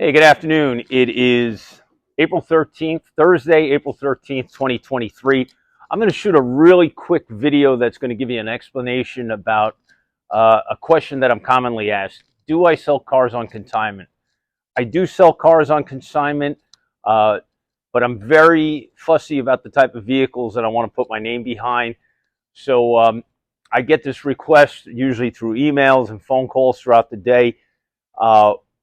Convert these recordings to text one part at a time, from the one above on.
Hey, good afternoon. It is April 13th, Thursday, April 13th, 2023. I'm going to shoot a really quick video that's going to give you an explanation about a question that I'm commonly asked. Do I sell cars on consignment? I do sell cars on consignment, but I'm very fussy about the type of vehicles that I want to put my name behind. So I get this request usually through emails and phone calls throughout the day.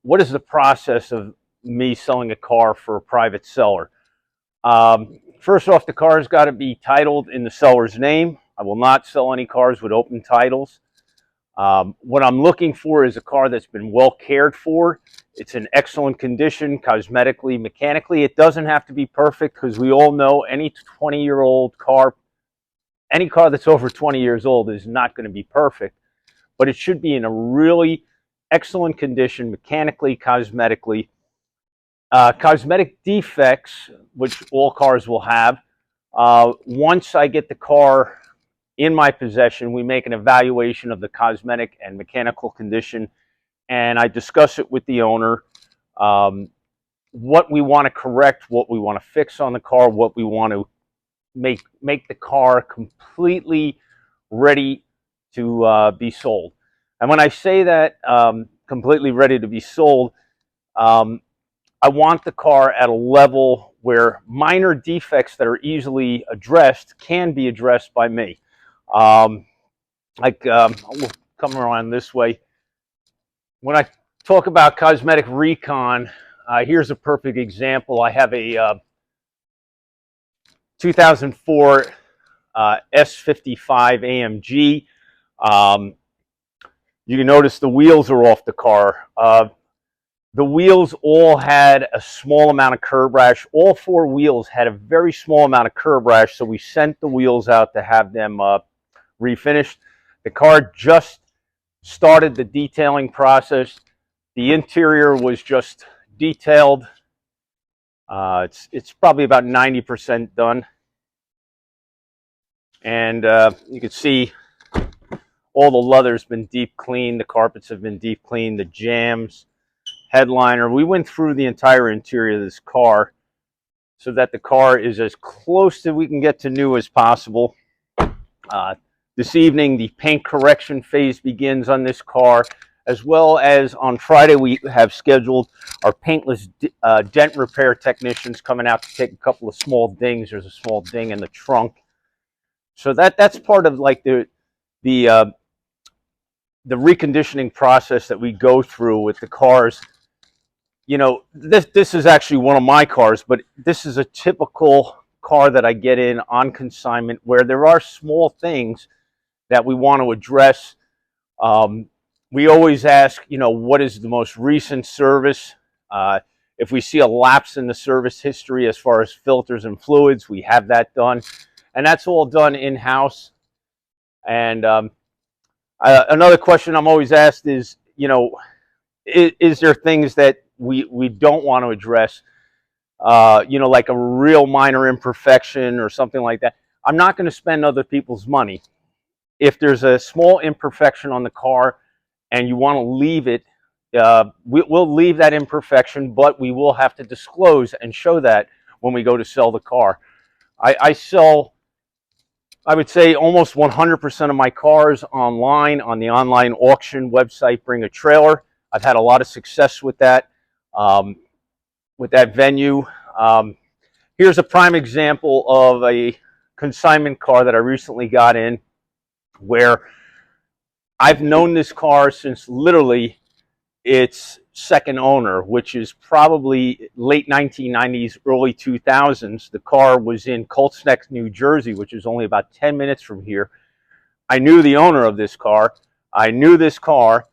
What is the process of me selling a car for a private seller? First off, the car's got to be titled in the seller's name. I will not sell any cars with open titles. What I'm looking for is a car that's been well cared for. It's in excellent condition, cosmetically, mechanically. It doesn't have to be perfect because we all know any 20-year-old car, any car that's over 20 years old is not going to be perfect, but it should be in a really excellent condition, mechanically, cosmetically. Cosmetic defects, which all cars will have, once I get the car in my possession, we make an evaluation of the cosmetic and mechanical condition, and I discuss it with the owner, what we want to correct, what we want to fix on the car, what we want to make the car completely ready to be sold. And when I say that completely ready to be sold, I want the car at a level where minor defects that are easily addressed can be addressed by me. We'll come around this way. When I talk about cosmetic recon, here's a perfect example. I have a 2004 S55 AMG. You can notice the wheels are off the car. The wheels all had a small amount of curb rash. All four wheels had a very small amount of curb rash, so we sent the wheels out to have them refinished. The car just started the detailing process. The interior was just detailed. It's probably about 90% done. And you can see all the leather's been deep cleaned. The carpets have been deep cleaned. The jams, headliner. We went through the entire interior of this car so that the car is as close as we can get to new as possible. This evening, the paint correction phase begins on this car, as well as on Friday we have scheduled our paintless dent repair technicians coming out to take a couple of small dings. There's a small ding in the trunk. So that's part of like the reconditioning process that we go through with the cars. You know, this is actually one of my cars, but this is a typical car that I get in on consignment where there are small things that we want to address. We always ask, you know, what is the most recent service? If we see a lapse in the service history as far as filters and fluids, we have that done. And that's all done in-house. And another question I'm always asked is, you know, is there things that we don't want to address, you know, like a real minor imperfection or something like that? I'm not going to spend other people's money. If there's a small imperfection on the car and you want to leave it, we'll leave that imperfection, but we will have to disclose and show that when we go to sell the car. I sell, I would say, almost 100% of my cars online on the online auction website, Bring a Trailer. I've had a lot of success with that venue. Here's a prime example of a consignment car that I recently got in, where I've known this car since literally its second owner, which is probably late 1990s, early 2000s. The car was in Colts Neck, New Jersey, which is only about 10 minutes from here. I knew the owner of this car. I knew this car.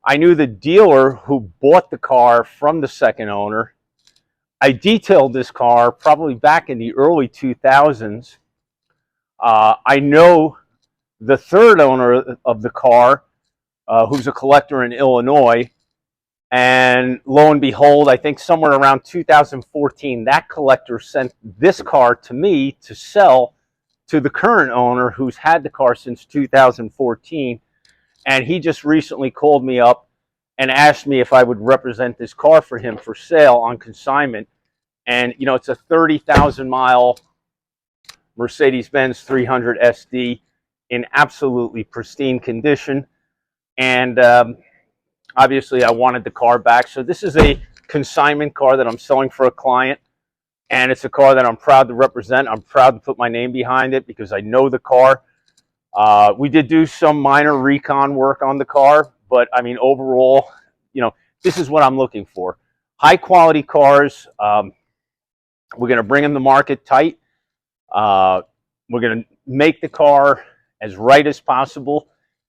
I knew the dealer who bought the car from the second owner. I detailed this car probably back in the early 2000s. I know the third owner of the car, who's a collector in Illinois, and lo and behold, I think somewhere around 2014, that collector sent this car to me to sell to the current owner, who's had the car since 2014, and he just recently called me up and asked me if I would represent this car for him for sale on consignment. And, you know, it's a 30,000 mile Mercedes-Benz 300 SD in absolutely pristine condition. And obviously I wanted the car back. So this is a consignment car that I'm selling for a client. And it's a car that I'm proud to represent. I'm proud to put my name behind it because I know the car. We did do some minor recon work on the car, but I mean, overall, you know, this is what I'm looking for. High quality cars. We're going to bring in the market tight. We're going to make the car as right as possible.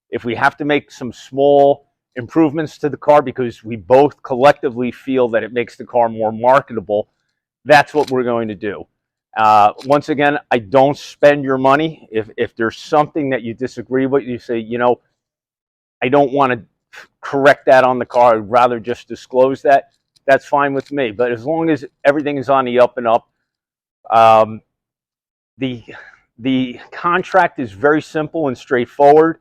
If we have to make some small improvements to the car because we both collectively feel that it makes the car more marketable, that's what we're going to do. Once again, I don't spend your money. If there's something that you disagree with, you say, you know, I don't want to correct that on the car. I'd rather just disclose that. That's fine with me. But as long as everything is on the up and up, the contract is very simple and straightforward.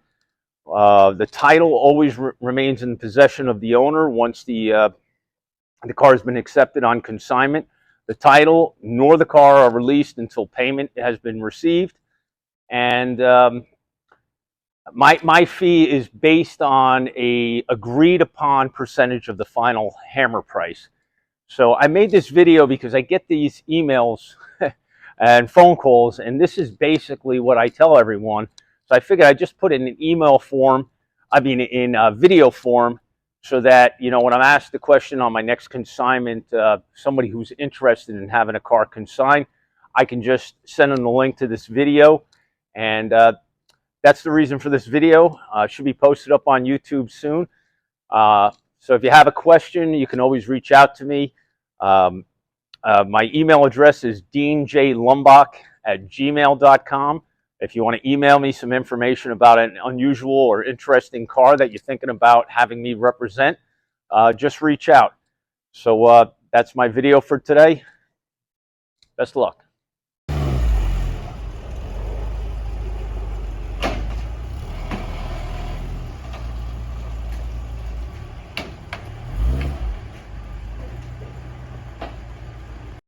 The title always remains in possession of the owner once the car has been accepted on consignment. The title nor the car are released until payment has been received. And my fee is based on a agreed upon percentage of the final hammer price. So I made this video because I get these emails and phone calls, and this is basically what I tell everyone. So I figured I'd just put it in an email form, in video form, so that, you know, when I'm asked the question on my next consignment, somebody who's interested in having a car consigned, I can just send them the link to this video. And that's the reason for this video. It should be posted up on YouTube soon. So if you have a question, you can always reach out to me. My email address is deanjlaumbach@gmail.com. If you want to email me some information about an unusual or interesting car that you're thinking about having me represent, just reach out. So that's my video for today. Best of luck.